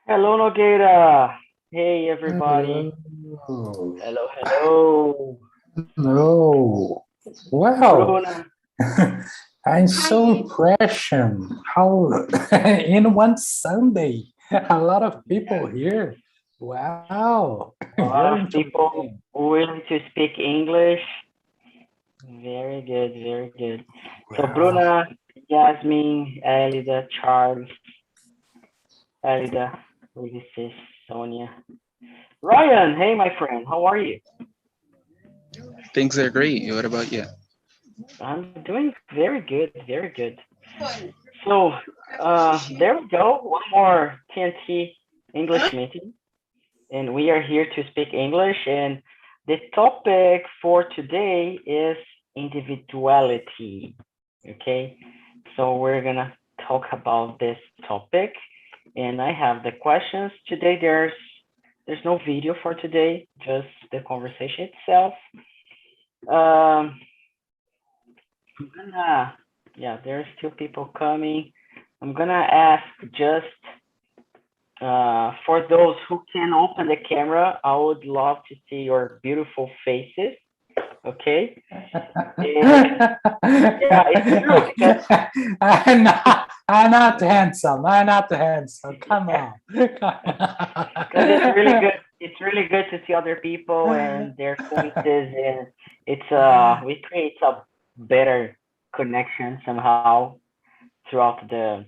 Hello, Nogueira. Hey, everybody. Hello. Hello, hello. No. Well, Bruna. I'm so Hi. impressed how in one Sunday, a lot of people Yeah, here. Wow, a lot very of people interesting. willing to speak English. Very good, very good. So, Wow. Bruna, Yasmin, Elida, Charles, Elida, Ulysses, Sonia. Ryan, hey, my friend. How are you? Things are great. What about you? I'm doing very good, very good. So, there we go. One more TNT English meeting. And we are here to speak English. And the topic for today is individuality. Okay, so we're gonna talk about this topic, and I have the questions today. There's no video for today, just the conversation itself. Um, I'm gonna yeah, there's still people coming. I'm gonna ask just for those who can open the camera, I would love to see your beautiful faces. Okay. And yeah, it's true because I'm not handsome. I'm not handsome. Come yeah, on. because it's really good. It's really good to see other people and their faces, and it's we create a better connection somehow throughout the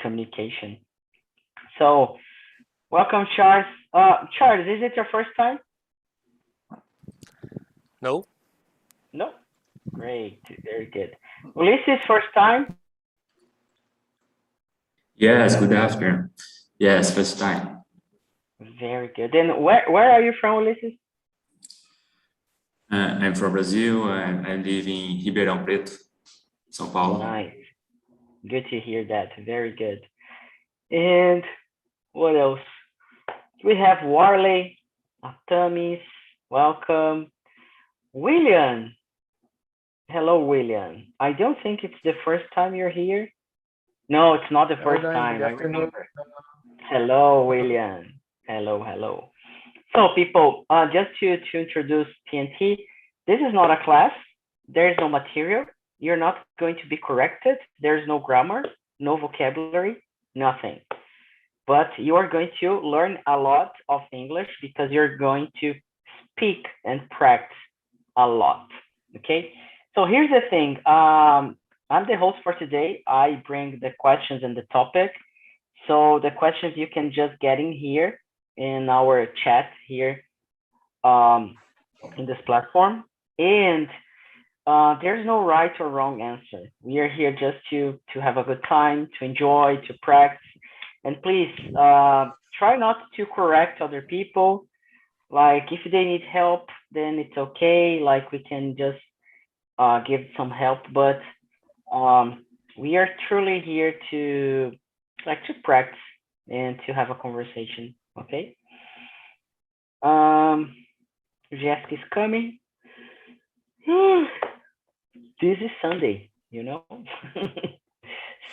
communication. So welcome, Charles. Charles, is it your first time? No? No. Great, very good. Ulysses, first time? Yes, good afternoon. Yes, first time. Very good. And where are you from, Ulysses? I'm from Brazil and I live in Ribeirão Preto, São Paulo. Nice. Good to hear that. Very good. And what else? We have Warley, Atamis, welcome. William. Hello, William. I don't think it's the first time you're here. No, it's not the Hello, first guys. Good time. I afternoon. remember. Hello, William. Hello, hello. So, people, just to introduce TNT, this is not a class. There's no material. You're not going to be corrected. There's no grammar, no vocabulary, nothing. But you are going to learn a lot of English because you're going to speak and practice a lot. Okay. So here's the thing. I'm the host for today. I bring the questions and the topic. So the questions you can just get in here in our chat here um, in this platform. And there's no right or wrong answer. We are here just to have a good time, to enjoy, to practice. And please try not to correct other people. Like if they need help, then it's okay. Like we can just give some help, but we are truly here to practice and to have a conversation. Okay. Jessica is coming. This is Sunday, you know.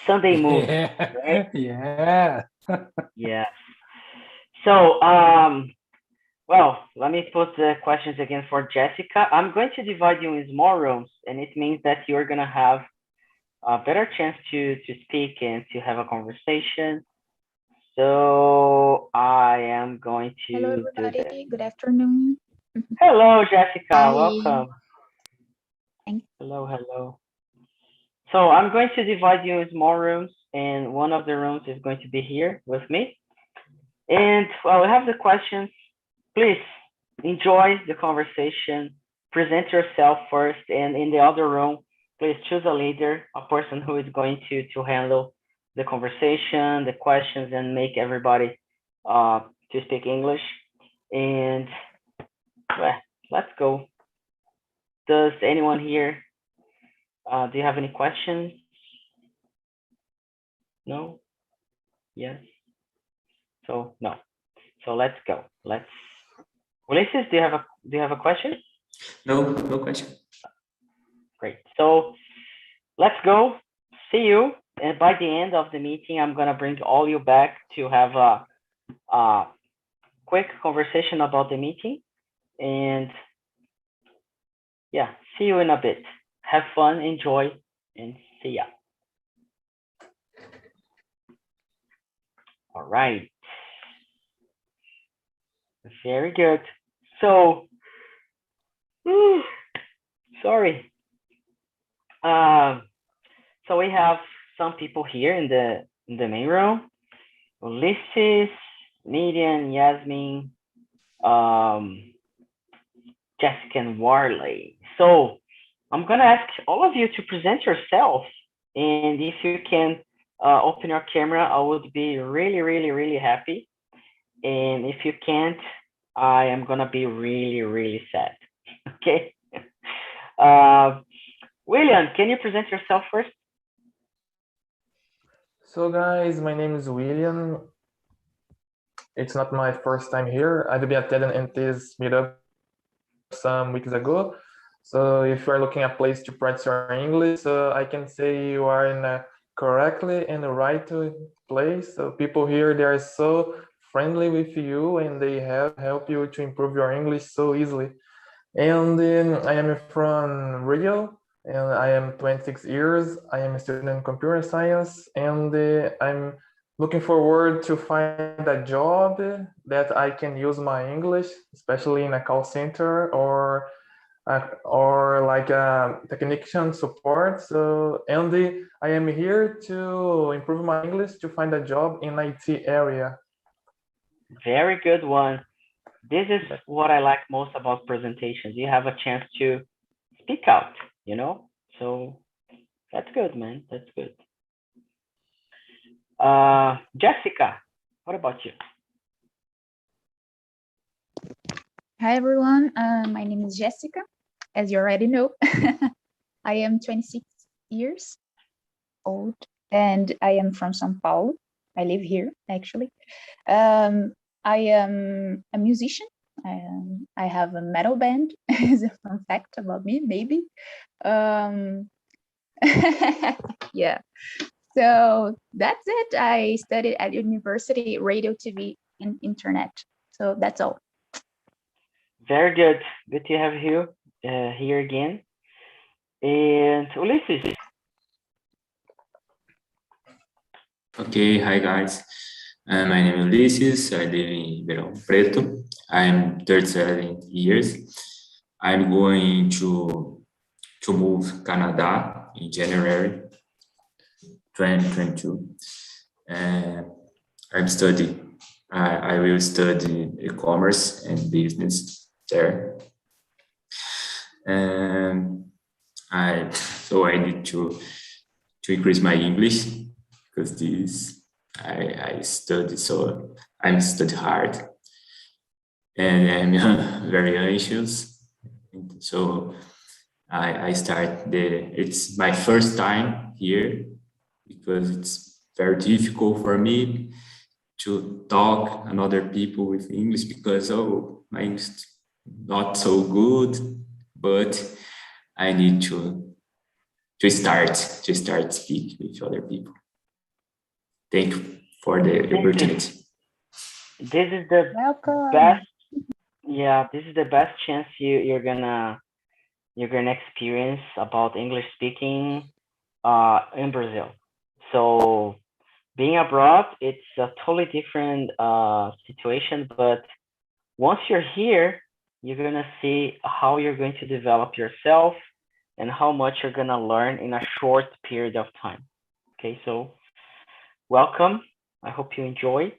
Sunday moves, right? Yeah. Yeah. So, well, let me put the questions again for Jessica. I'm going to divide you in small rooms, and it means that you're gonna have a better chance to speak and to have a conversation. So I am going Hello, to do this. everybody. Good afternoon. Hello, Jessica. Hi. Welcome. Thank Hello, hello. So I'm going to divide you in small rooms, and one of the rooms is going to be here with me. And well, we have the questions. Please enjoy the conversation. Present yourself first, and in the other room, please choose a leader, a person who is going to handle the conversation, the questions, and make everybody to speak English. And well, let's go. Does anyone here? Do you have any questions? No. Yes. So no. So let's go. Let's. Ulysses, do you have a question? No, no question. Great. So let's go. See you. And by the end of the meeting, I'm gonna bring all you back to have quick conversation about the meeting, and yeah, see you in a bit. Have fun, enjoy, and see ya. All right. Very good. So, sorry. So we have some people here in the main room. Ulysses, Miriam, Yasmin, Jessica, and Warley. So I'm gonna ask all of you to present yourself, and if you can open your camera, I would be really happy. And if you can't, I am gonna be really sad. Okay. William, can you present yourself first? So guys, my name is William. It's not my first time here. I've been attending this meetup some weeks ago. So if you are looking at a place to practice your English, I can say you are in a correctly in the right place. So people here, they are so friendly with you and they help you to improve your English so easily. And I am from Rio, and I am 26 years. I am a student in computer science, and I'm looking forward to find a job that I can use my English, especially in a call center or like a technician support. So, and I am here to improve my English to find a job in IT area. Very good one. This is what I like most about presentations. You have a chance to speak out, you know? So that's good, man. That's good. Jessica, what about you? Hi, everyone. My name is Jessica, as you already know. I am 26 years old, and I am from São Paulo. I live here, actually. I am a musician. I have a metal band, is a fun fact about me, maybe. Yeah, so that's it. I studied at university, radio, TV, and internet. So that's all. Very good. Good to have you here again. And Ulysses. Okay, hi guys. My name is Ulysses. I live in Ribeirão Preto. I'm 37 years. I'm going to move Canada in January 2022. And I will study e-commerce and business there. And I need to increase my English because I study hard and I'm very anxious. So it's my first time here because it's very difficult for me to talk and other people with English because my English is not so good, but I need to start speak with other people. Thank you for the opportunity. This is the best. Yeah, this is the best chance you're gonna experience about English speaking in Brazil. So being abroad, it's a totally different situation. But once you're here, you're gonna see how you're going to develop yourself and how much you're gonna learn in a short period of time. Okay, so welcome. I hope you enjoy.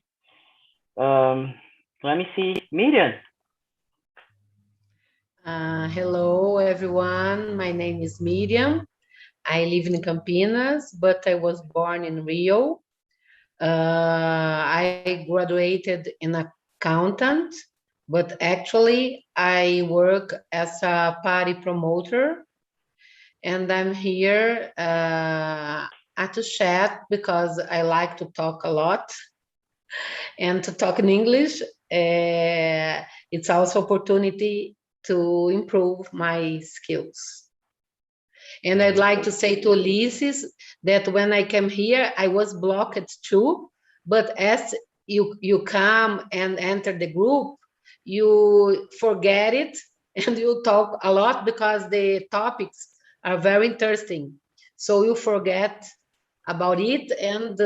Let me see, Miriam. Hello, everyone. My name is Miriam. I live in Campinas, but I was born in Rio. I graduated in accountant, but actually I work as a party promoter. And I'm here at the chat because I like to talk a lot and to talk in English. It's also opportunity to improve my skills. And I'd like to say to Ulysses that when I came here, I was blocked too, but as you come and enter the group, you forget it and you talk a lot because the topics are very interesting. So you forget about it and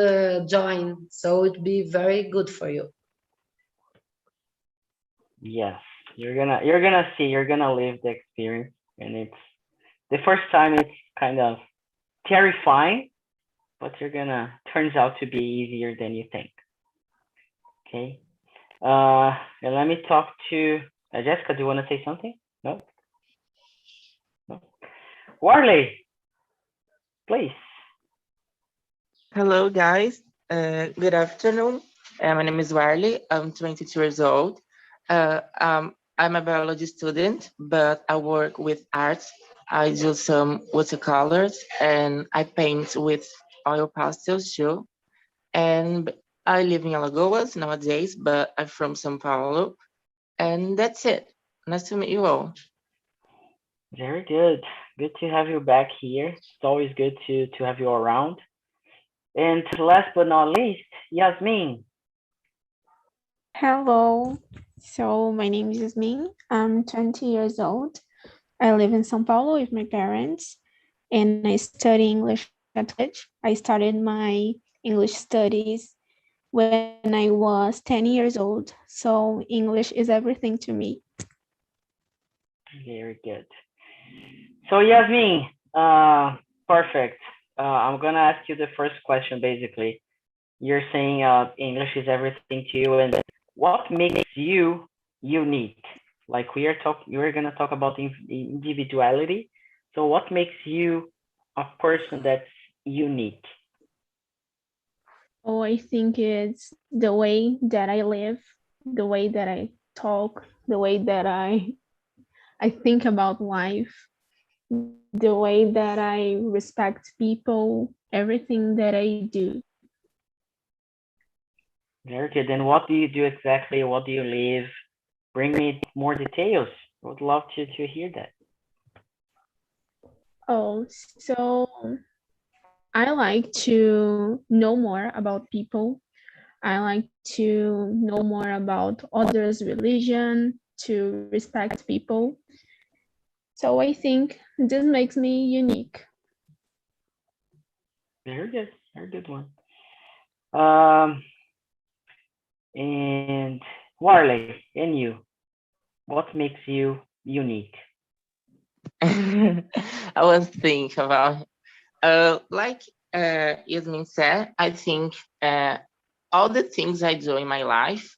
join. So it'd be very good for you. Yes, you're gonna see, you're gonna live the experience, and it's the first time it's kind of terrifying, but turns out to be easier than you think. Okay. And let me talk to Jessica. Do you want to say something? No. No. Warley, please. Hello, guys. Good afternoon. My name is Warley. I'm 22 years old. I'm a biology student, but I work with arts. I do some watercolors and I paint with oil pastels too. And I live in Alagoas nowadays, but I'm from São Paulo. And that's it. Nice to meet you all. Very good. Good to have you back here. It's always good to have you around. And last but not least, Yasmin. Hello. So my name is Yasmin. I'm 20 years old. I live in São Paulo with my parents and I study English at college. I started my English studies when I was 10 years old. So English is everything to me. Very good. So Yasmin, perfect. I'm gonna ask you the first question. Basically, you're saying English is everything to you, and what makes you unique? Like we're gonna talk about individuality. So what makes you a person that's unique? Oh, I think it's the way that I live, the way that I talk, the way that I think about life, the way that I respect people, everything that I do. Very good. And what do you do exactly? What do you live? Bring me more details. I would love to hear that. Oh, so I like to know more about people. I like to know more about others' religion, to respect people. So I think this makes me unique. Very good. Very good one. And Warley, and you, what makes you unique? I was thinking about, like Yasmin said, I think all the things I do in my life,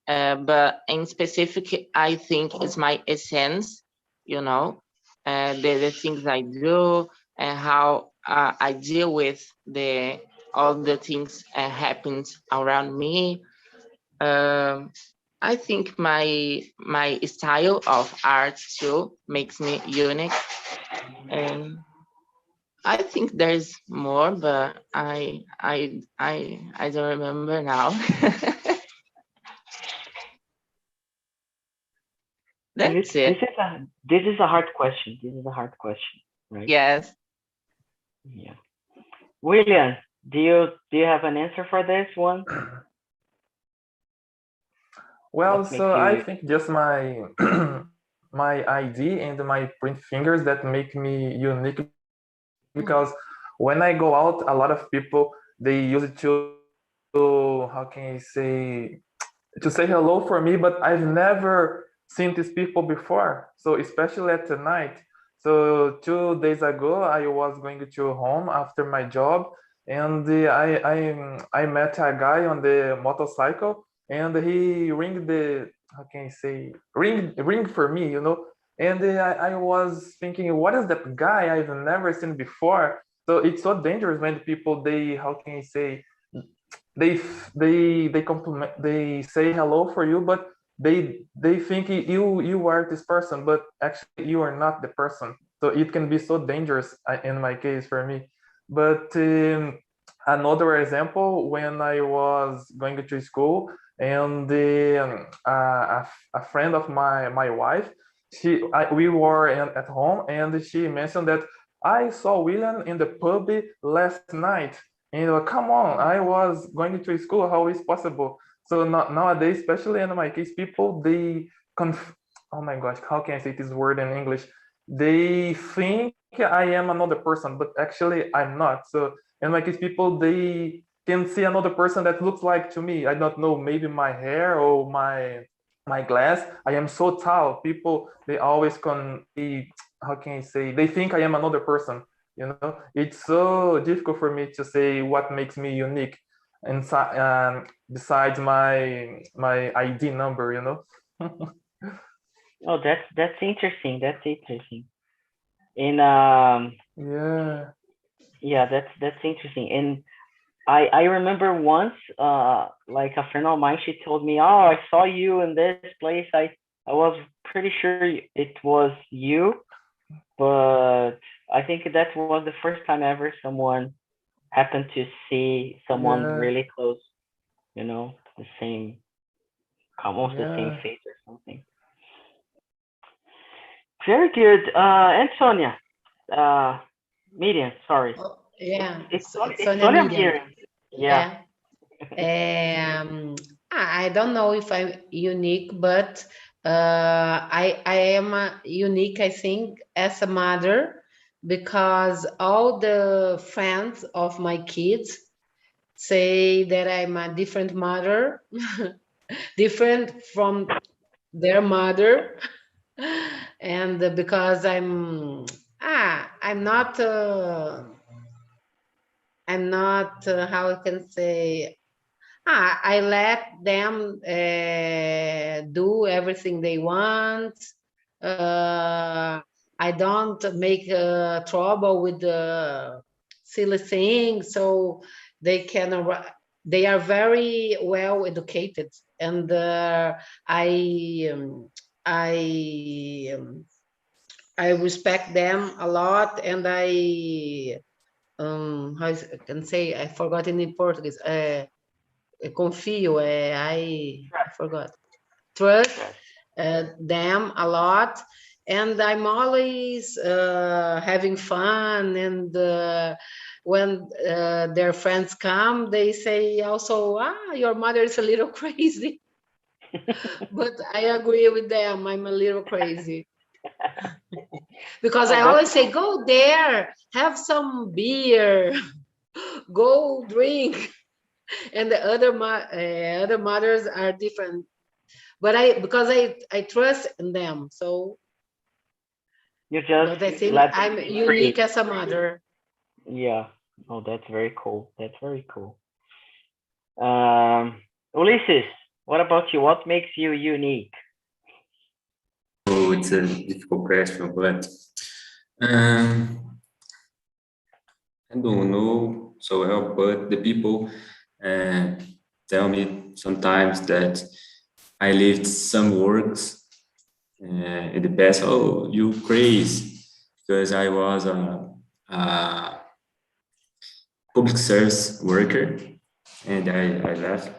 but in specific, I think it's my essence, you know, the things I do and how I deal with all the things happens around me. I think my style of art too makes me unique, and I think there's more, but I don't remember now. That's it. This is a hard question. This is a hard question, right? Yes. Yeah. William, do you have an answer for this one? Well, so I think just my my ID and my print fingers that make me unique, because when I go out, a lot of people, they use it to how can I say, to say hello for me, but I've never seen these people before. So especially at night. So 2 days ago, I was going to home after my job, and I met a guy on the motorcycle, and he ring the, how can I say, ring for me, you know. And I was thinking, what is that guy I've never seen before? So it's so dangerous when people, they, how can I say, they compliment, they say hello for you, but they think you are this person, but actually you are not the person. So it can be so dangerous in my case for me. But another example, when I was going to school, and a friend of my wife, we were at home, and she mentioned that I saw William in the pub last night. And come on, I was going to school. How is possible? So nowadays, especially in my case, people, oh my gosh, how can I say this word in English? They think I am another person, but actually I'm not. So in my case, people, they can see another person that looks like to me. I don't know, maybe my hair or my glass. I am so tall. People, they always how can I say? They think I am another person. You know, it's so difficult for me to say what makes me unique, and besides my ID number, you know. Oh, that's interesting. That's interesting. And yeah, that's interesting. And I remember once, like a friend of mine, she told me, "Oh, I saw you in this place. I was pretty sure it was you, but I think that was the first time ever someone happened to see someone really close, you know, the same, almost the same face or something." Very good. And Sonia, Miriam, sorry. Yeah, It's Sonia Sonia Miriam. Miriam. Yeah. I don't know if I'm unique, but I am unique, I think, as a mother, because all the friends of my kids say that I'm a different mother, different from their mother, and because I'm not how I can say. I let them do everything they want. I don't make trouble with the silly things, so they are very well educated, and I respect them a lot, and how I can say, I forgot in Portuguese. Confio, I forgot. Trust them a lot, and I'm always having fun. And when their friends come, they say also, your mother is a little crazy. But I agree with them. I'm a little crazy. Because I always say, go there, have some beer, go drink. And the other mothers are different, but because I trust in them, so you just but I think I'm unique as a mother. Yeah. Oh, that's very cool. That's very cool. Ulysses, what about you? What makes you unique? Oh, it's a difficult question, but I don't know so well, but the people tell me sometimes that I lived some works in the past. Oh, you crazy, because I was a public service worker, and I left.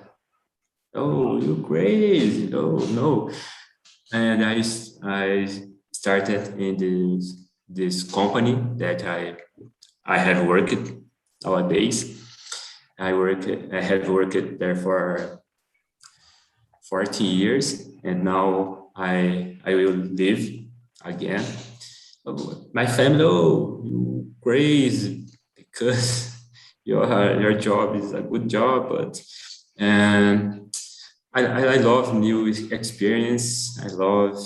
Oh, you crazy? Oh no! And I started in this company that I have worked nowadays. I have worked there for 40 years, and now I will leave again. My family, oh, you crazy, because your job is a good job, but I love new experience. I love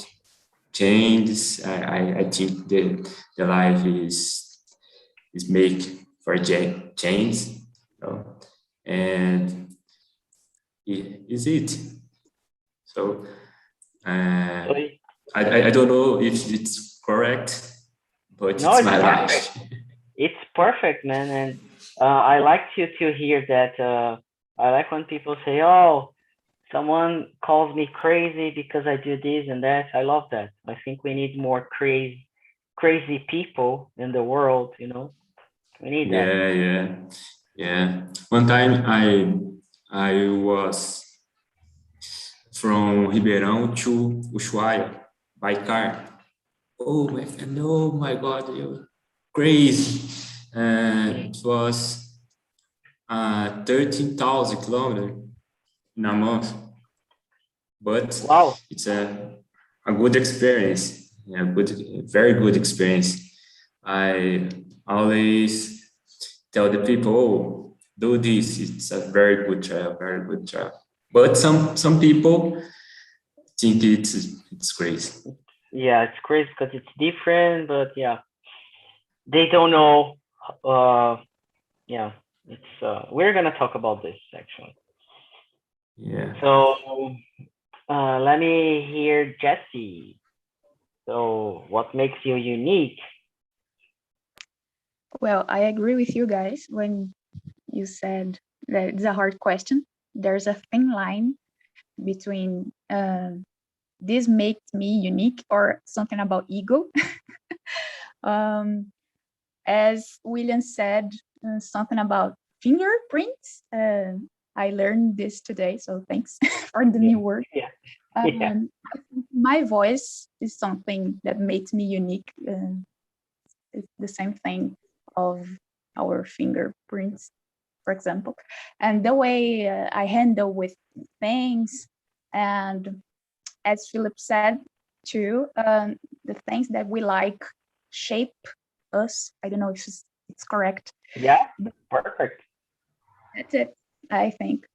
changes. I think the life is make for change, you know? And is it. So I don't know if it's correct, but No, it's my perfect. life. It's perfect, man. And I like to hear that. I like when people say, "Oh, someone calls me crazy because I do this and that." I love that. I think we need more crazy people in the world, you know. We need that. Yeah. One time I was from Ribeirão to Ushuaia by car. Oh my friend, oh my God, you're crazy. And it was 13,000 kilometers. in a month. But Wow. it's a good experience, very good experience. I always tell the people, oh, do this. It's a very good trial, very good trial. But some people think it's crazy. Yeah, it's crazy because it's different, but yeah, they don't know. Yeah, it's we're gonna talk about this actually. Yeah. So let me hear Jesse. So what makes you unique? Well, I agree with you guys when you said that it's a hard question. There's a thin line between this makes me unique or something about ego. As William said, something about fingerprints. I learned this today, so thanks for the new word. Yeah. My voice is something that makes me unique. It's the same thing of our fingerprints, for example, and the way I handle with things, and as Philip said too, the things that we like shape us. I don't know if it's correct. Yeah, perfect. That's it, I think,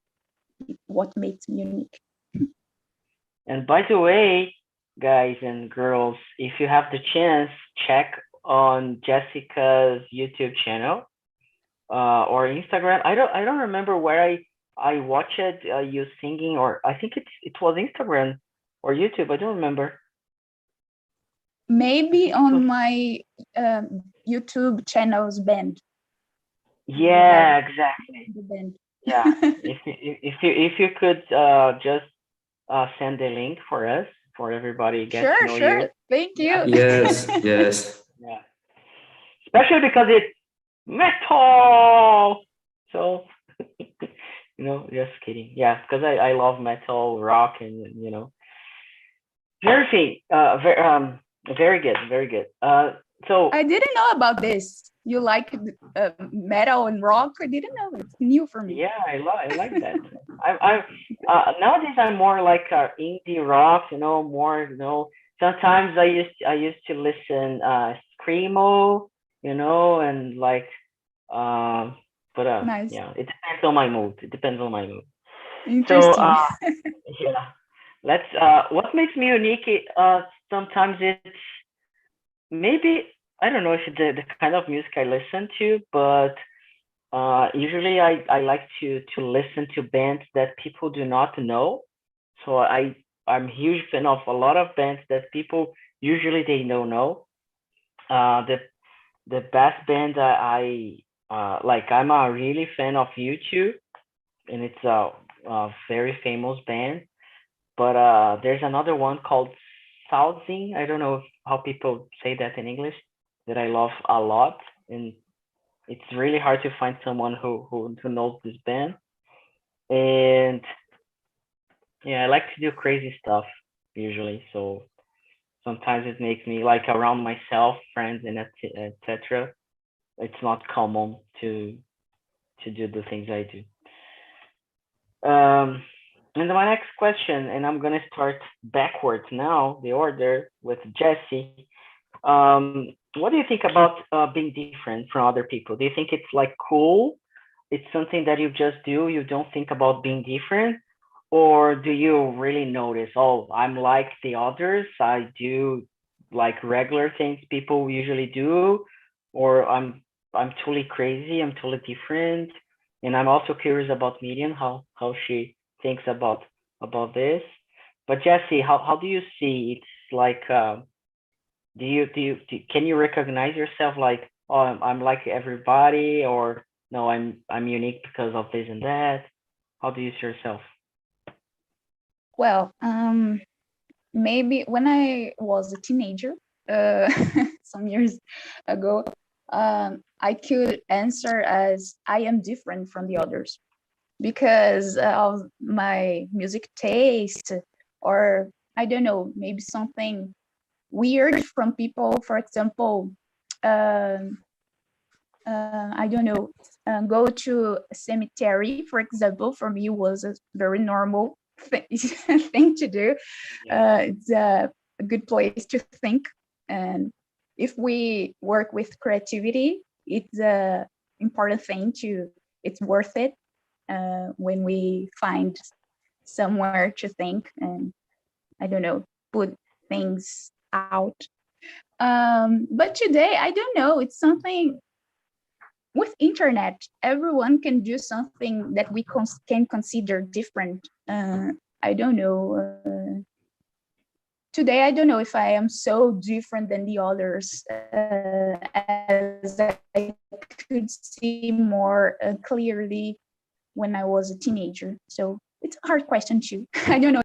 what makes me unique. And by the way, guys and girls, if you have the chance, check on Jessica's YouTube channel or Instagram. I don't remember where I watched you singing, or I think it was Instagram or YouTube. I don't remember. Maybe on my YouTube channel's band. Yeah, exactly. The band. Yeah, if you could just send the link for us, for everybody get to know Sure. you. Thank you. Yes, yes. Yeah, especially because it's metal. So just kidding. Yeah, because I love metal, rock, and very very good, very good. So I didn't know about this. You like metal and rock? I didn't know. It's new for me. yeah, I like that. I nowadays I'm more like indie rock, more. Sometimes I used to listen screamo, and like but Nice. yeah, it depends on my mood. It depends on my mood. Interesting. So yeah, let's what makes me unique. Sometimes it's maybe I don't know if it's the kind of music I listen to, but usually I like to listen to bands that people do not know. So I'm a huge fan of a lot of bands that people usually they don't know. The best band I like, I'm a really fan of U2, and it's a very famous band. But there's another one called Salzing. I don't know how people say that in English, that I love a lot, and it's really hard to find someone who knows this band. And yeah, I like to do crazy stuff usually. So sometimes it makes me like around myself, friends, and etc. It's not common to do the things I do. And my next question, and I'm gonna start backwards now, the order with Jesse. What do you think about being different from other people? Do you think it's like cool? It's something that you just do. You don't think about being different, or do you really notice? Oh, I'm like the others. I do like regular things people usually do, or I'm totally crazy. I'm totally different. And I'm also curious about Medium, how she thinks about this. But Jesse, how do you see? It's like can you recognize yourself like, oh, I'm like everybody, or no, I'm unique because of this and that? How do you see yourself? Well, maybe when I was a teenager, some years ago, I could answer as I am different from the others because of my music taste, or I don't know, maybe something weird from people. For example, I don't know, go to a cemetery, for example, for me was a very normal thing to do. It's a good place to think. And if we work with creativity, it's a important thing it's worth it when we find somewhere to think and, I don't know, put things out. But today, I don't know, it's something with internet, everyone can do something that we can consider different. I don't know. Today, I don't know if I am so different than the others, as I could see more clearly when I was a teenager. So it's a hard question too. I don't know.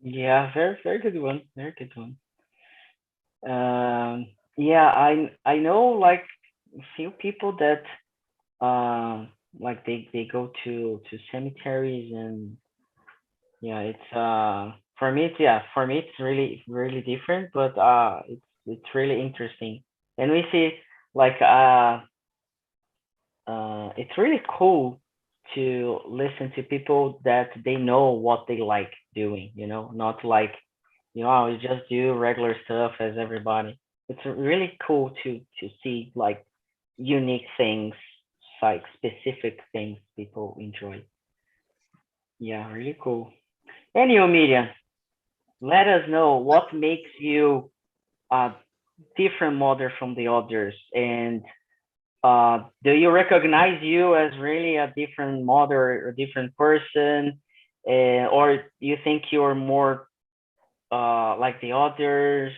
Yeah, very, very good one. Very good one. Yeah, I know like a few people that like they go to cemeteries, and yeah, it's for me it's really really different, but it's really interesting. And we see like it's really cool to listen to people that they know what they like doing, not like, we just do regular stuff as everybody. It's really cool to see like unique things, like specific things people enjoy. Yeah, really cool. Anyway, Miriam, let us know what makes you a different mother from the others, and do you recognize you as really a different mother or a different person, or you think you're more like the others?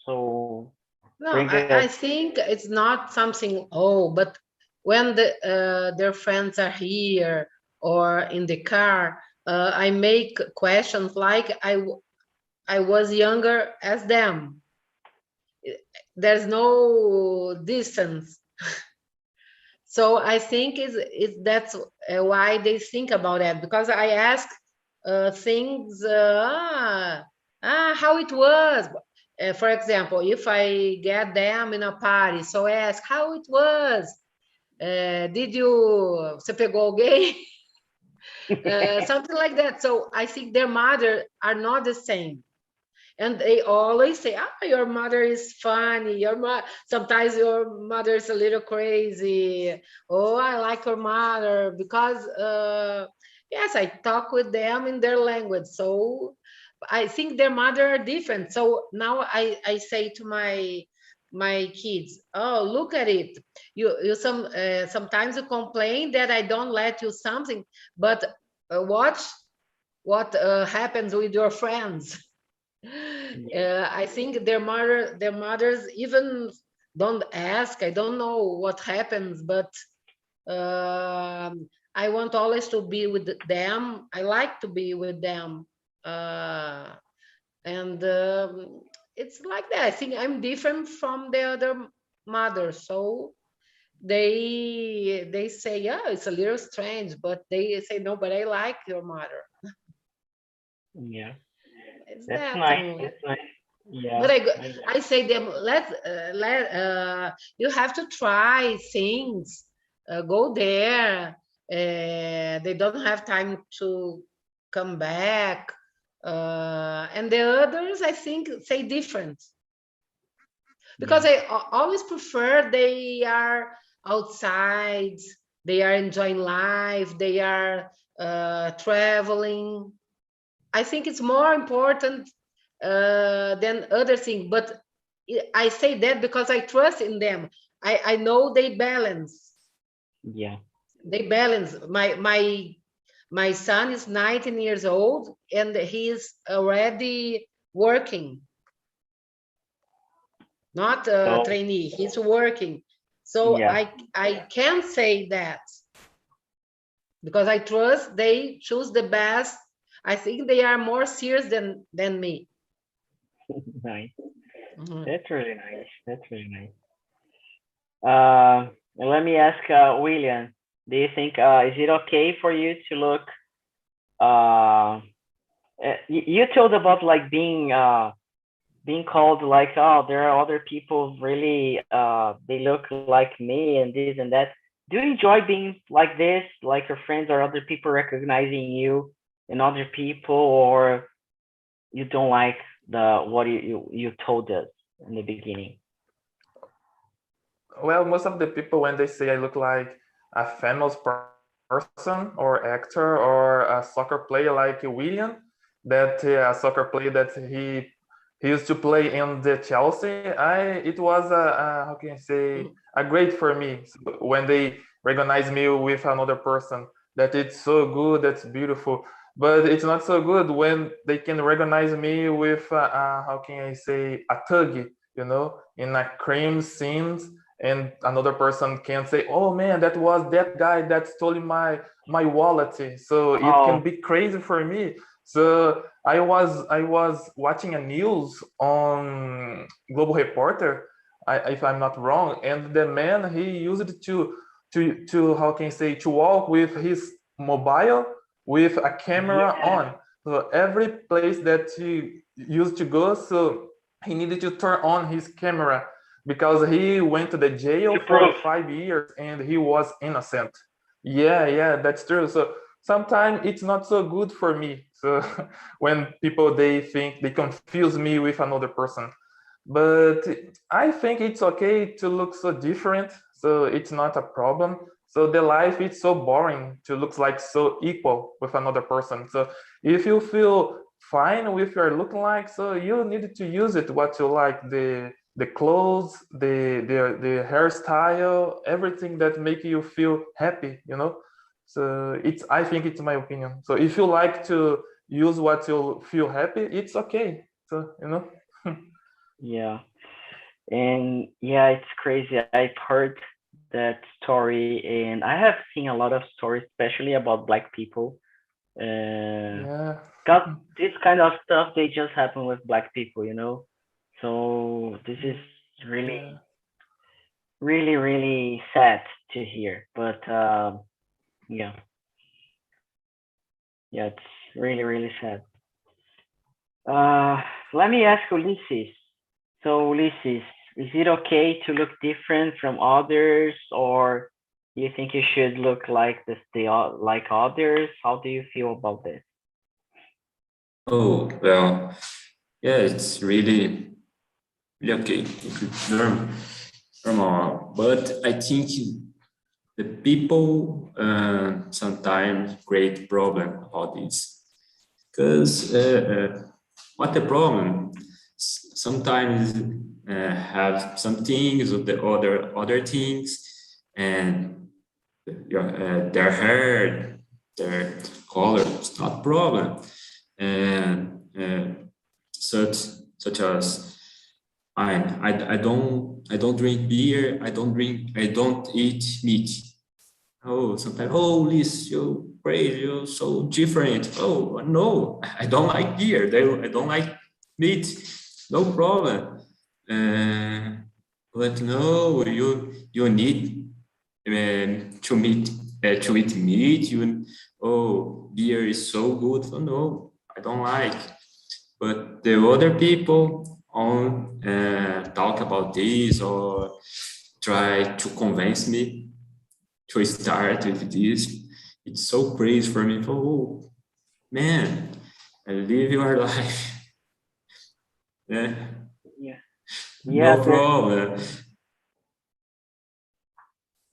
So No, bring I it. think it's not something, but when their friends are here or in the car, I make questions like I was younger as them. There's no distance. So I think that's why they think about that, because I ask things, how it was. For example, if I get them in a party, so I ask how it was. Você pegou alguém? Something like that. So I think their mother are not the same. And they always say, your mother is funny. Sometimes your mother is a little crazy. Oh, I like your mother because, yes, I talk with them in their language. So I think their mother are different. So now I say to my kids, look at it. You sometimes you complain that I don't let you something, but watch what happens with your friends. I think their mothers even don't ask. I don't know what happens, but I want always to be with them. I like to be with them, and it's like that. I think I'm different from the other mothers, so they say, yeah, it's a little strange, but they say no, but I like your mother. Yeah, It's that's that nice. only. That's nice. Yeah. But I say them, you have to try things, go there. They don't have time to come back. And the others, I think, say different. Because I always prefer they are outside, they are enjoying life, they are traveling. I think it's more important than other things, but I say that because I trust in them. I know they balance. Yeah. They balance. My son is 19 years old and he is already working. Not a trainee, he's working. So yeah. I can say that because I trust they choose the best. I think they are more serious than me. Nice. Mhm. That's really nice. That's really nice. Let me ask William. Do you think is it okay for you to look? You told about like being called like, oh, there are other people really they look like me and this and that. do you enjoy being like this, like your friends or other people recognizing you and other people, or you don't like the what you told us in the beginning? Well, most of the people, when they say I look like a famous person or actor or a soccer player like William, that a soccer player that he used to play in the Chelsea, it was a how can I say, a great for me. So when they recognize me with another person, that it's so good, that's beautiful. But it's not so good when they can recognize me with how can I say, a thug, in a crime scenes, and another person can say, "Oh man, that was that guy that stole my wallet." So it can Oh, be crazy for me. So I was watching a news on Global Reporter, if I'm not wrong, and the man, he used it to how can I say, to walk with his mobile with a camera yeah. on. So every place that he used to go, so he needed to turn on his camera because he went to the jail To for prove. 5 years and he was innocent. Yeah, that's true. So sometimes it's not so good for me. So when people, they think, they confuse me with another person. But I think it's okay to look so different. So it's not a problem. So the life is so boring to look like so equal with another person. So if you feel fine with your looking like, so you need to use it what you like, the clothes, the hairstyle, everything that make you feel happy. So I think it's my opinion. So if you like to use what you feel happy, it's okay. So. Yeah. And yeah, it's crazy. I've heard that story, and I have seen a lot of stories, especially about Black people. Yeah. Because this kind of stuff, they just happen with Black people. So this is really, Yeah. really, really sad to hear. But yeah, yeah, it's really, really sad. Uh, Let me ask Ulysses. So Ulysses, is it okay to look different from others, or you think you should look like like others? How do you feel about this? Oh, well, yeah, it's really, really okay. It's normal. But I think the people sometimes create problem about this. Because what the problem? Sometimes have some things or the other things, and their hair, their color, it's not problem. And such as I don't drink beer, I don't eat meat. Oh, sometimes, oh, Liz, you're crazy, you're so different. Oh, no, I don't like beer, I don't like meat, no problem. Uh, but no, you need to eat meat. Oh, beer is so good. Oh no, I don't like. But the other people on talk about this or try to convince me to start with this. It's so crazy for me. Oh man, live your life. Yeah, Yeah, yeah. no problem.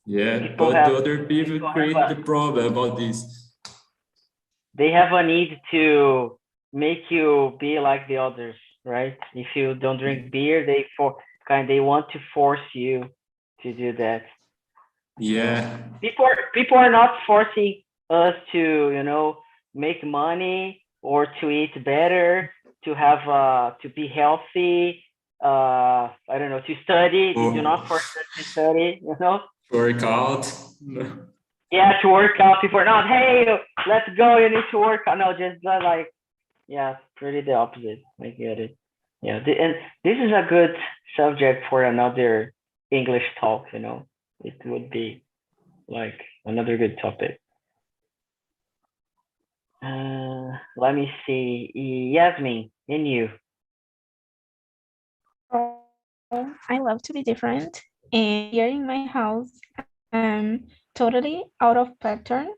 Yeah, People but have the other people people have create a the problem about this. they have a need to make you be like the others, right? If you don't drink beer, they want to force you to do that. So Yeah, people are not forcing us to make money or to eat better, to have to be healthy. I don't know, to study. They do or not force us to study. work out. Yeah, to work out. People are not, hey, let's go, you need to work out. No, just like, yeah, pretty the opposite. I get it. Yeah, and this is a good subject for another English talk. It would be like another good topic. Let me see. Yasmin, and you. Oh, I love to be different. And here in my house, totally out of pattern.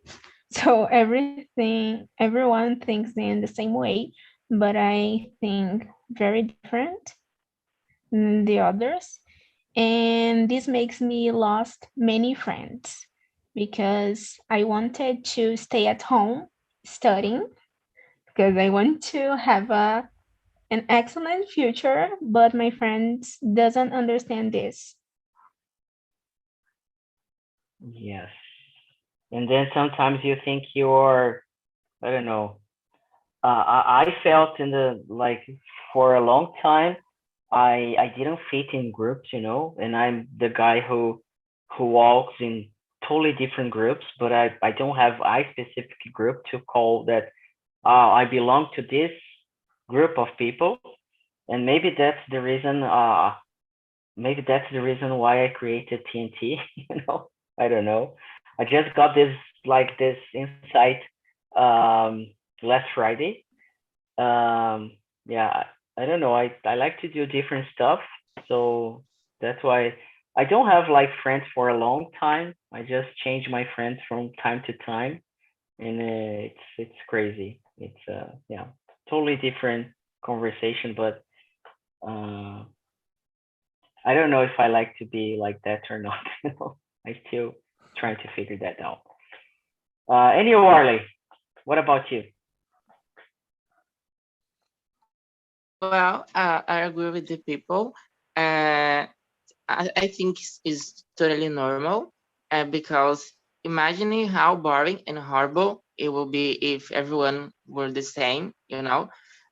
So everyone thinks in the same way, but I think very different than the others. And this makes me lost many friends because I wanted to stay at home studying because I want to have an excellent future, but my friends doesn't understand this. Yes. And then sometimes you think you're, I don't know. I felt in the like for a long time, I didn't fit in groups, and I'm the guy who walks in totally different groups, but I don't have a specific group to call that. I belong to this group of people, and maybe that's the reason. Maybe that's the reason why I created TNT. I don't know. I just got this insight last Friday. Yeah, I don't know. I like to do different stuff, so that's why I don't have like friends for a long time. I just change my friends from time to time, and it's crazy. It's yeah, totally different conversation, but uh, I don't know if I like to be like that or not. I still trying to figure that out. Anyway, Warley, what about you? Well, I agree with the people. I think it's totally normal because imagining how boring and horrible it will be if everyone were the same,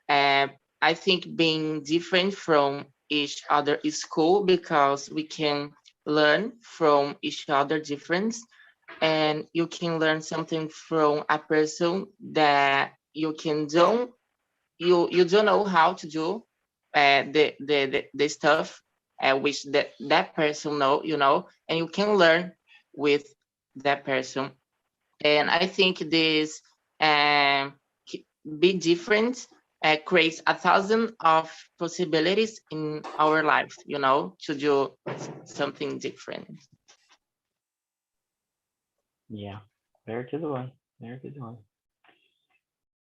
I think being different from each other is cool because we can learn from each other difference, and you can learn something from a person that you don't know how to do the stuff which that person know, and you can learn with that person. And I think this um, be different creates 1,000 of possibilities in our life, to do something different. Yeah, very good one. Very good one.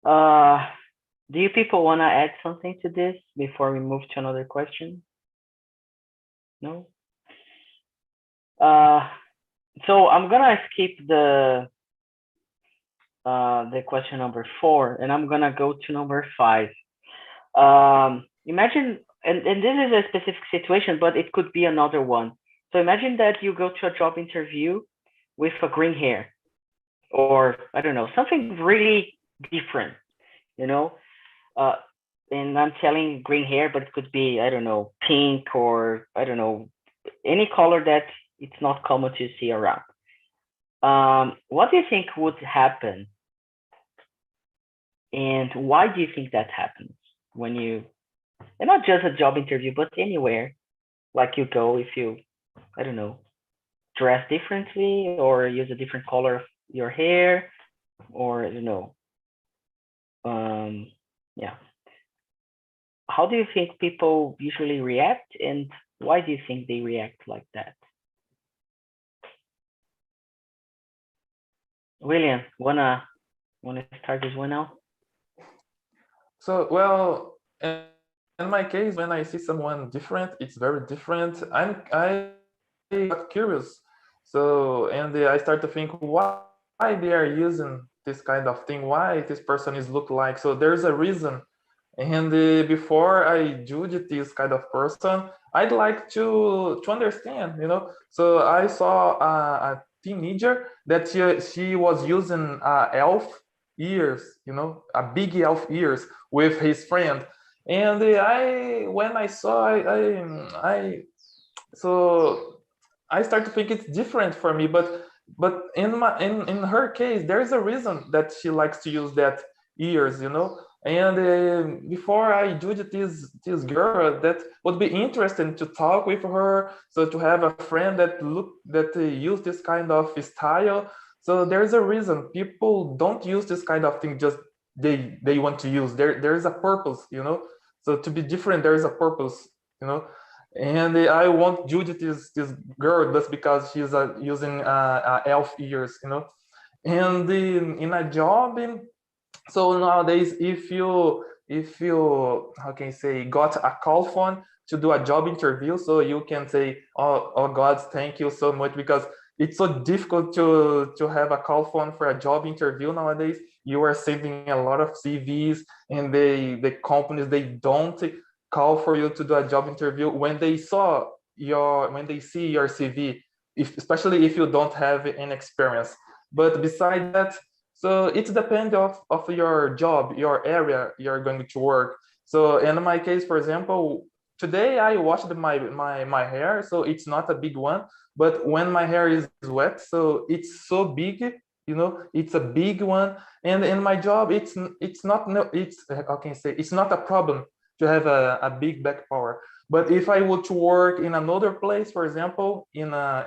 Uh, do you people want to add something to this before we move to another question? No? So I'm gonna skip the question number 4, and I'm gonna go to number 5. Imagine, and this is a specific situation, but it could be another one. So imagine that you go to a job interview with a green hair, or I don't know, something really different, you know. And I'm telling green hair, but it could be, I don't know, pink, or I don't know, any color that it's not common to see around. What do you think would happen, and why do you think that happens when you, and not just a job interview, but anywhere, like you go, if you, I don't know, dress differently or use a different color of your hair, or yeah. How do you think people usually react, and why do you think they react like that? William, wanna start this one now? So, well, in my case, when I see someone different, it's very different. I got curious. So, and I start to think why they are using this kind of thing, why this person is look like. So there's a reason. And before I judge this kind of person, I'd like to understand, So I saw a teenager that she was using elf ears, a big elf ears with his friend. And when I saw, so I start to think it's different for me, but in her case, there is a reason that she likes to use that ears, And before I judge this girl, that would be interesting to talk with her, so to have a friend that use this kind of style. So there's a reason people don't use this kind of thing just they want to use. There is a purpose, So to be different, there is a purpose, And I want Judith, this girl, just because she's using elf ears, you know. And in a job, so nowadays, if you how can you say, got a call phone to do a job interview, so you can say, oh God, thank you so much, because it's so difficult to have a call phone for a job interview nowadays. You are sending a lot of CVs, and the companies, they don't call for you to do a job interview when they see your CV, especially if you don't have any experience. But besides that, so it depends of your job, your area you're going to work. So in my case, for example, today I washed my hair, so it's not a big one. But when my hair is wet, so it's so big, you know, it's a big one. And in my job, it's not, no, it's, how can I say, it's not a problem to have a big back power. But if I were to work in another place, for example, in an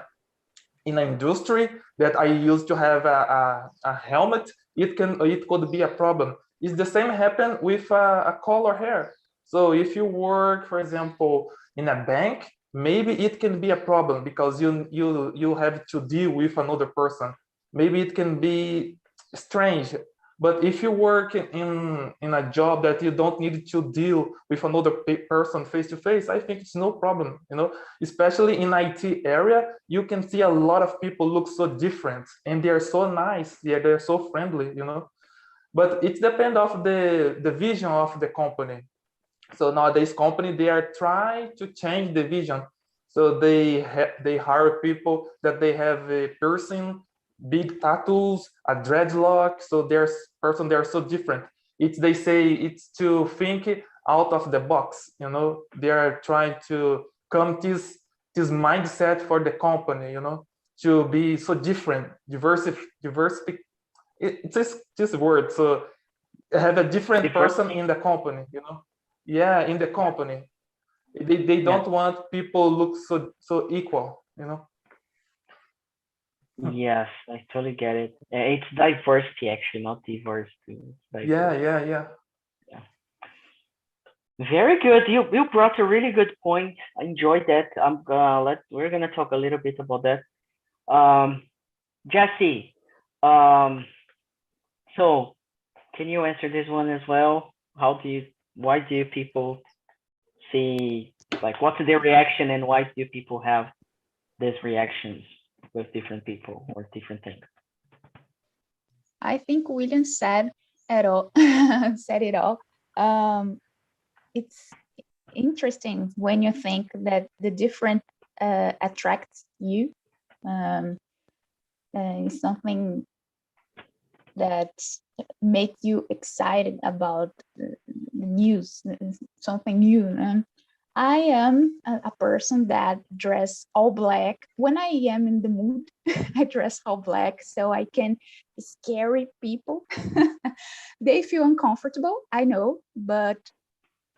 industry that I used to have a helmet, it could be a problem. It's the same happen with a color hair. So if you work, for example, in a bank, maybe it can be a problem because you have to deal with another person. Maybe it can be strange. But if you work in a job that you don't need to deal with another person face to face, I think it's no problem, you know. Especially in IT area, you can see a lot of people look so different, and they are so nice. Yeah, they're so friendly, you know. But it depends of the vision of the company. So nowadays, company, they are trying to change the vision. So they hire people that they have a piercing, big tattoos, a dreadlock. So there's person, they are so different. They say it's to think out of the box. You know, they are trying to come this mindset for the company. You know, to be so different, diversity. It's this word. So have a different person in the company. You know, yeah, in the company. They don't want people look so equal. You know. Yes, I totally get it. It's diversity, actually, not diversity. Yeah. Very good. You brought a really good point. I enjoyed that. We're gonna talk a little bit about that. Jesse, so can you answer this one as well? Why do people see, like, what's their reaction, and why do people have these reactions with different people or different things? I think William said it all. Said it all. It's interesting when you think that the different attracts you. It's something that makes you excited about the news, something new. And I am a person that dress all black. When I am in the mood, I dress all black so I can scare people. They feel uncomfortable, I know, but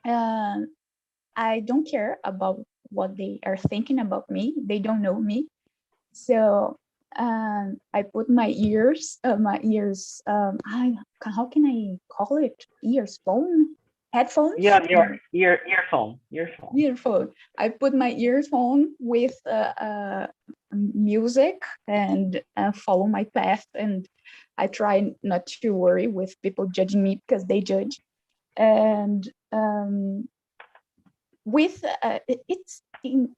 I don't care about what they are thinking about me. They don't know me. So I put my ears, how can I call it? Headphones? Yeah, earphone. Earphone. I put my earphone with music and follow my path, and I try not to worry with people judging me because they judge. And it's in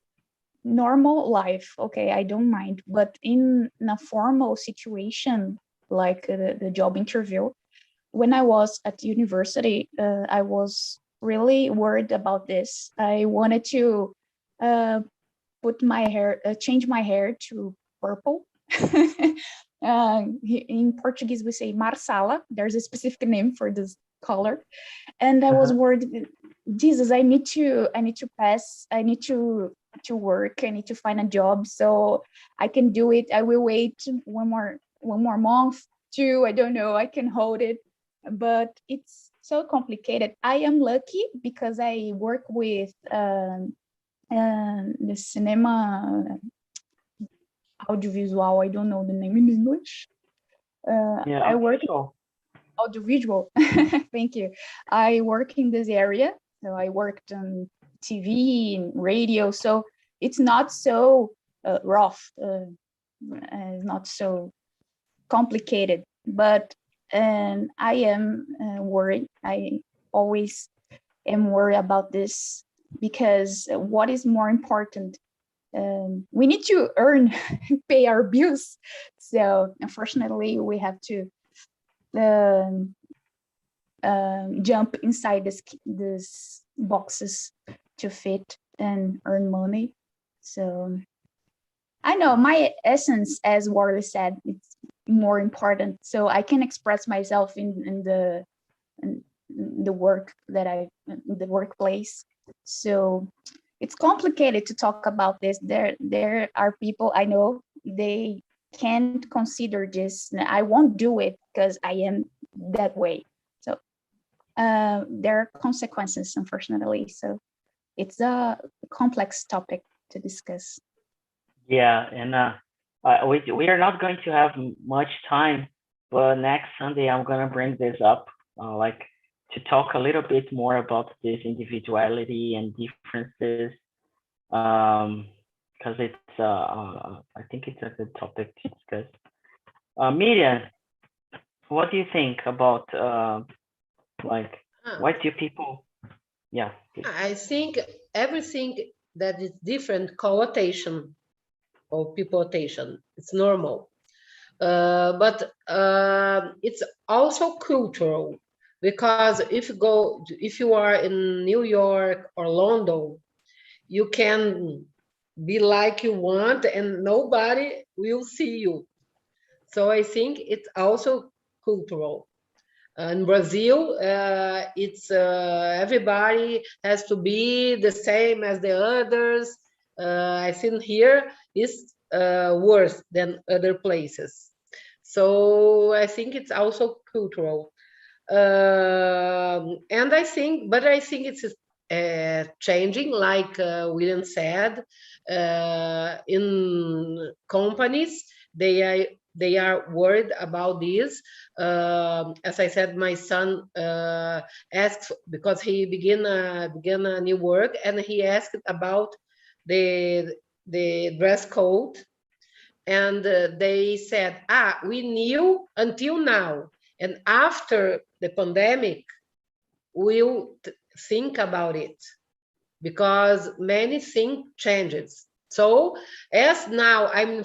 normal life, okay, I don't mind, but in a formal situation like the job interview, when I was at university, I was really worried about this. I wanted to change my hair to purple. In Portuguese we say marsala. There's a specific name for this color, and I was worried. Jesus, I need to pass. I need to work. I need to find a job so I can do it. I will wait one more month, two. I don't know. I can hold it, but it's so complicated. I am lucky because I work with the cinema audiovisual. I don't know the name in English. I work audiovisual. Thank you. I work in this area. So I worked TV and radio, so it's not so rough, not so complicated. But I am worried. I always am worried about this, because what is more important? We need to earn, pay our bills. So unfortunately, we have to jump inside this boxes to fit and earn money. So I know my essence, as Warley said, it's more important. So I can express myself in the work that the workplace. So it's complicated to talk about this. There are people I know, they can't consider this. I won't do it because I am that way. So there are consequences, unfortunately. So it's a complex topic to discuss. Yeah, and we are not going to have much time, but next Sunday I'm gonna bring this up, like to talk a little bit more about this individuality and differences, because it's I think it's a good topic to discuss. Miriam, what do you think about like why do people? Yeah, please. I think everything that is different connotation or people attention, it's normal. But it's also cultural, because if you are in New York or London, you can be like you want and nobody will see you. So I think it's also cultural. In Brazil, it's everybody has to be the same as the others. I think here is worse than other places. So I think it's also cultural. And I think it's changing, like William said. In companies, they are worried about this. As I said, my son asked, because he began a new work, and he asked about the dress code, and they said, we knew until now, and after the pandemic, we'll think about it, because many things changes. So as now I'm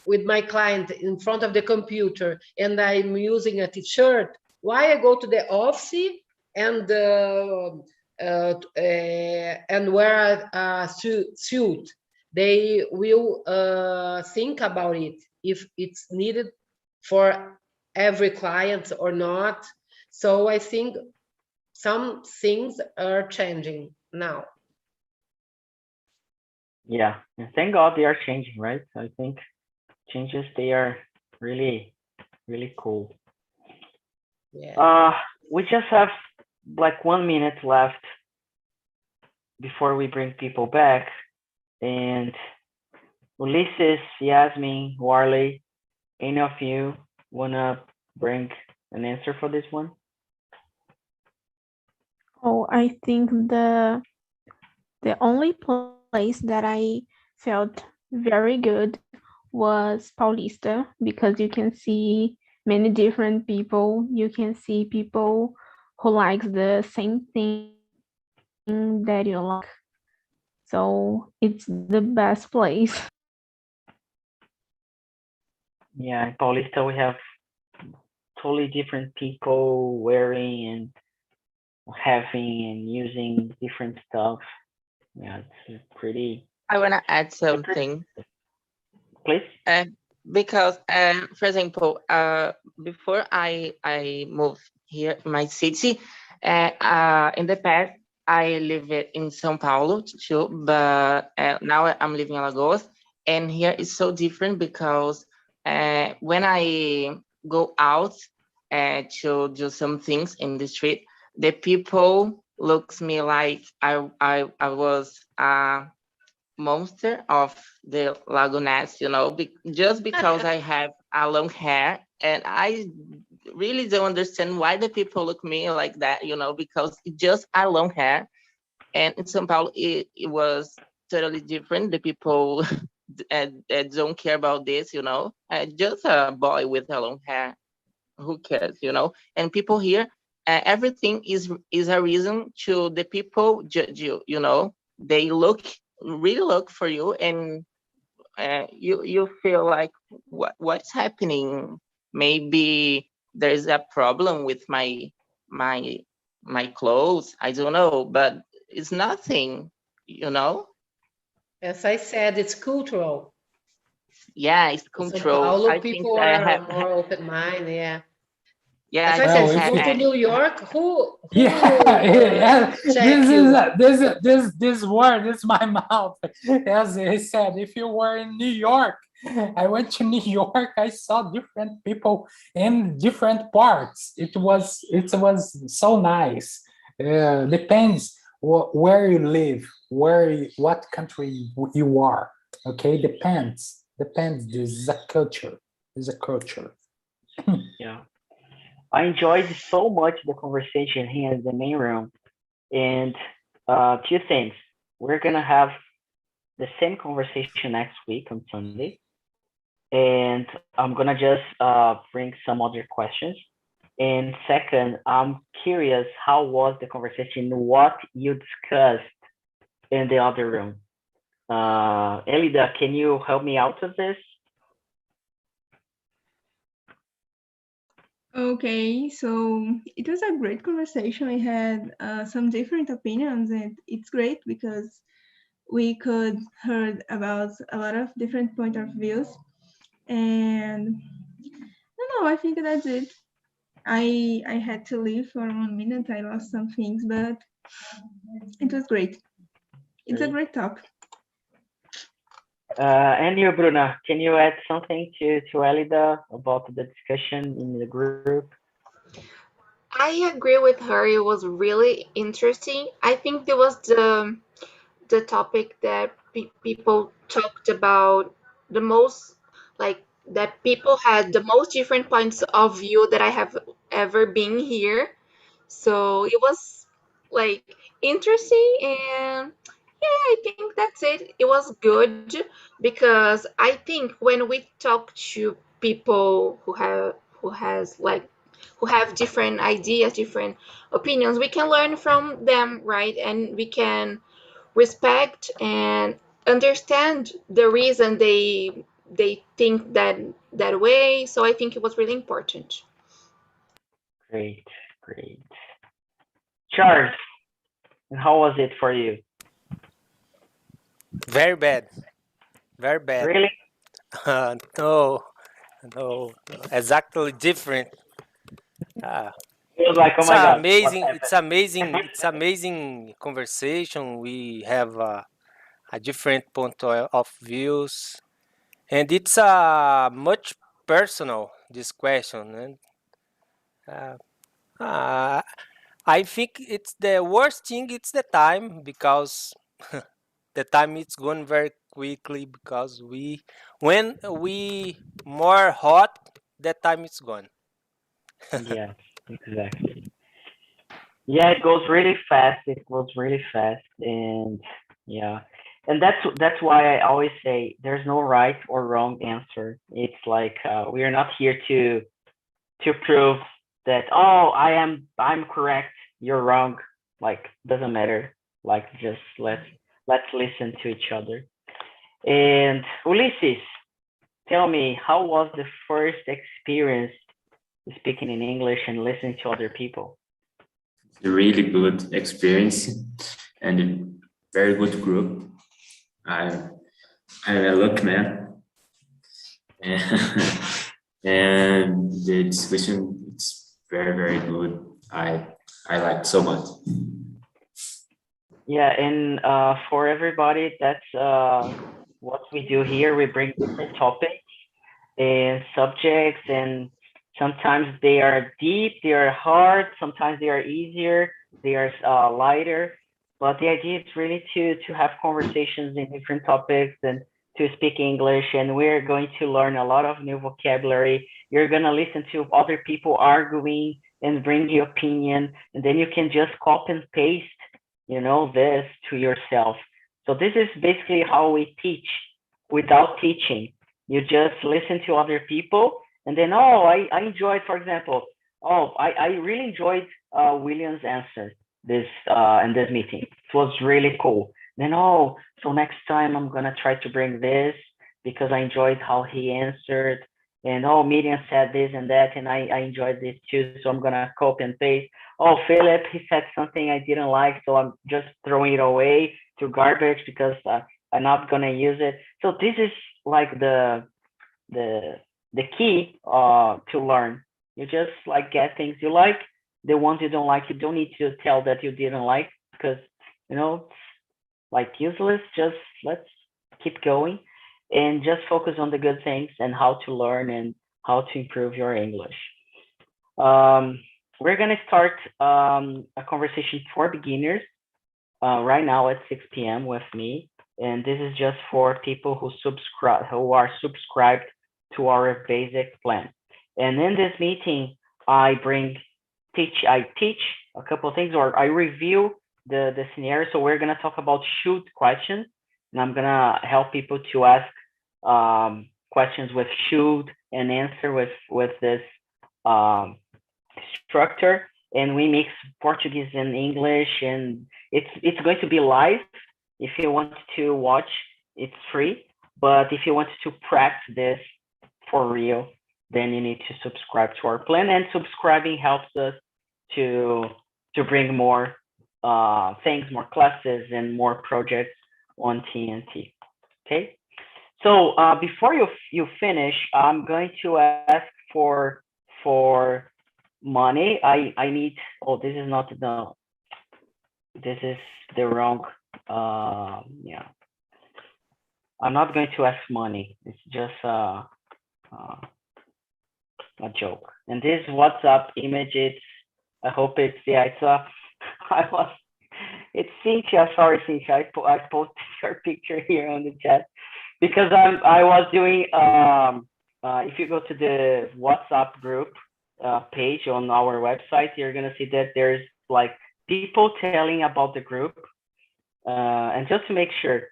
with my client in front of the computer and I'm using a t-shirt, why I go to the office and wear a suit? They will think about it, if it's needed for every client or not. So I think some things are changing now. Yeah, and thank God they are changing, right? I think changes, they are really, really cool. Yeah. We just have like 1 minute left before we bring people back. And Ulysses, Yasmin, Warley, any of you wanna bring an answer for this one? Oh, I think the only place that I felt very good was Paulista, because you can see many different people. You can see people who likes the same thing that you like. So it's the best place. Yeah, in Paulista we have totally different people wearing and having and using different stuff. Yeah, it's pretty. I want to add something. Please. Because, for example, before I moved here in my city, in the past, I lived in São Paulo too, but now I'm living in Alagoas, and here it's so different, because when I go out to do some things in the street, the people looks me like I was a monster of the Lagooness, just because I have a long hair, and I really don't understand why the people look me like that, because it's just a long hair. And in São Paulo, it was totally different. The people don't care about this, just a boy with a long hair, who cares, And people here, everything is a reason to the people judge you, They really look for you, and you feel like, what's happening? Maybe there's a problem with my clothes. I don't know, but it's nothing, As I said, it's cultural. Yeah, it's In São control. Paulo, I think people are more open-minded, yeah. yeah, As I Well, said, if if you go to you- New York, who Yeah, check you? this word is my mouth. As he said, if you were in New York, I went to New York, I saw different people in different parts. It was so nice. Depends where you live, what country you are. Okay, depends. This is a culture. It's a culture. Yeah. I enjoyed so much the conversation here in the main room. And two things. We're going to have the same conversation next week on Sunday. And I'm going to just bring some other questions. And second, I'm curious, how was the conversation? What you discussed in the other room? Elida, can you help me out with this? Okay, so it was a great conversation. We had some different opinions, and it's great because we could heard about a lot of different point of views. And I don't know, I think that's it. I had to leave for 1 minute. I lost some things, but it was great. It's a great talk. And you, Bruna, can you add something to Elida about the discussion in the group? I agree with her. It was really interesting. I think there was the topic that people talked about the most, like that people had the most different points of view that I have ever been here. So it was like interesting, and yeah, I think that's it. It was good because I think when we talk to people who have different ideas, different opinions, we can learn from them, right? And we can respect and understand the reason they think that way. So I think it was really important. Great. Charles, how was it for you? Very bad. Really? No, exactly different. It was like, oh It's my God, amazing. what It's happened? amazing. It's amazing conversation. We have a different point of views, and it's much personal this question. And I think it's the worst thing. It's the time because the time is going very quickly because when we more hot, the time is gone. Yeah, exactly. Yeah, it goes really fast. And yeah, and that's why I always say there's no right or wrong answer. It's like we are not here to prove that, oh, I'm correct, you're wrong. Like, doesn't matter. Like, just let's listen to each other. And Ulysses, tell me, how was the first experience speaking in English and listening to other people? A really good experience and a very good group. I'm a lucky man. And the discussion, it's very, very good. I like so much. Yeah, and for everybody, that's what we do here. We bring different topics and subjects, and sometimes they are deep, they are hard, sometimes they are easier, they are lighter. But the idea is really to have conversations in different topics and to speak English. And we're going to learn a lot of new vocabulary. You're going to listen to other people arguing and bring your opinion, and then you can just copy and paste this to yourself. So this is basically how we teach without teaching. You just listen to other people, and then, I enjoyed, for example, I really enjoyed William's answer this in this meeting. It was really cool. Then, so next time I'm gonna try to bring this because I enjoyed how he answered. And Miriam said this and that, and I enjoyed this too. So I'm gonna copy and paste. Philip, he said something I didn't like, so I'm just throwing it away to garbage because I'm not gonna use it. So this is like the key to learn. You just like get things you like. The ones you don't like, you don't need to tell that you didn't like because it's like useless. Just let's keep going and just focus on the good things and how to learn and how to improve your English. We're gonna start a conversation for beginners right now at 6 p.m. with me, and this is just for people who are subscribed to our basic plan. And in this meeting, I teach a couple of things, or I review the scenario. So we're gonna talk about should questions, and I'm gonna help people to ask questions with should and answer with this structure. And we mix Portuguese and English, and it's going to be live. If you want to watch, it's free. But if you want to practice this for real, then you need to subscribe to our plan. And subscribing helps us to bring more things, more classes, and more projects on TNT. Okay. So before you finish, I'm going to ask for money. I need. This is not the. This is the wrong. Yeah. I'm not going to ask money. It's just a joke. And this WhatsApp image, I hope it's it's Cynthia. Sorry, Cynthia. I posted your picture here on the chat because I was doing. If you go to the WhatsApp group page on our website, you're gonna see that there's like people telling about the group. And just to make sure,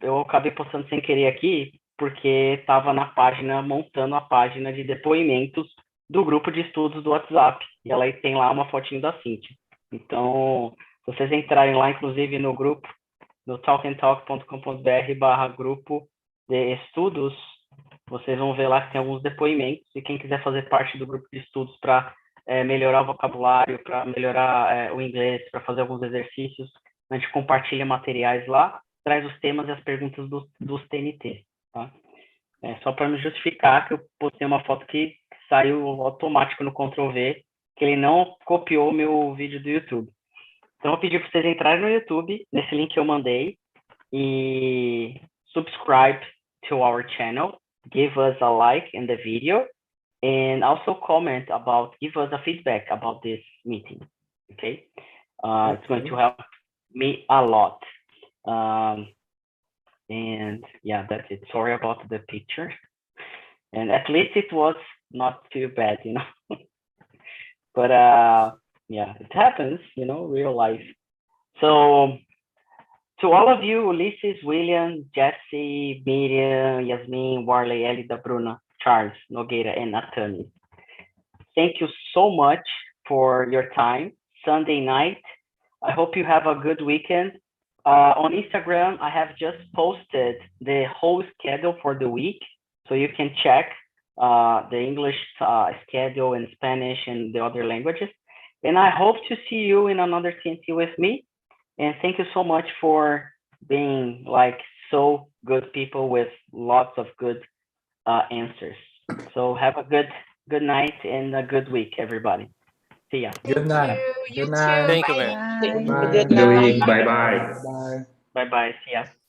eu acabei postando sem querer aqui, porque estava na página, montando a página de depoimentos do grupo de estudos do WhatsApp. E ela tem lá uma fotinho da Cíntia. Então, se vocês entrarem lá, inclusive no grupo, no talkntalk.com.br/grupo de estudos, vocês vão ver lá que tem alguns depoimentos. E quem quiser fazer parte do grupo de estudos para melhorar o vocabulário, para melhorar o inglês, para fazer alguns exercícios, a gente compartilha materiais lá, traz os temas e as perguntas dos TNT, tá? Só para me justificar que eu postei uma foto que saiu automático no Ctrl+V, que ele não copiou meu vídeo do YouTube. Então, eu pedi para vocês entrarem no YouTube, nesse link que eu mandei, e subscribe to our channel, give us a like in the video, and also comment give us a feedback about this meeting, okay? It's going to help me a lot. And yeah, that's it. Sorry about the picture. And at least it was not too bad, But yeah, it happens, real life. So to all of you, Ulysses, William, Jesse, Miriam, Yasmin, Warley, Elida, Bruna, Charles, Nogueira, and Natani, thank you so much for your time. Sunday night. I hope you have a good weekend. On Instagram, I have just posted the whole schedule for the week, so you can check the English schedule in Spanish and the other languages. And I hope to see you in another TNT with me. And thank you so much for being like so good people with lots of good answers. So have a good night and a good week, everybody. See ya. Good night. You Good night. too. Thank you, Bye. man. Thank you. Bye. Good Good night. week. Bye bye. Bye. Bye-bye. See ya.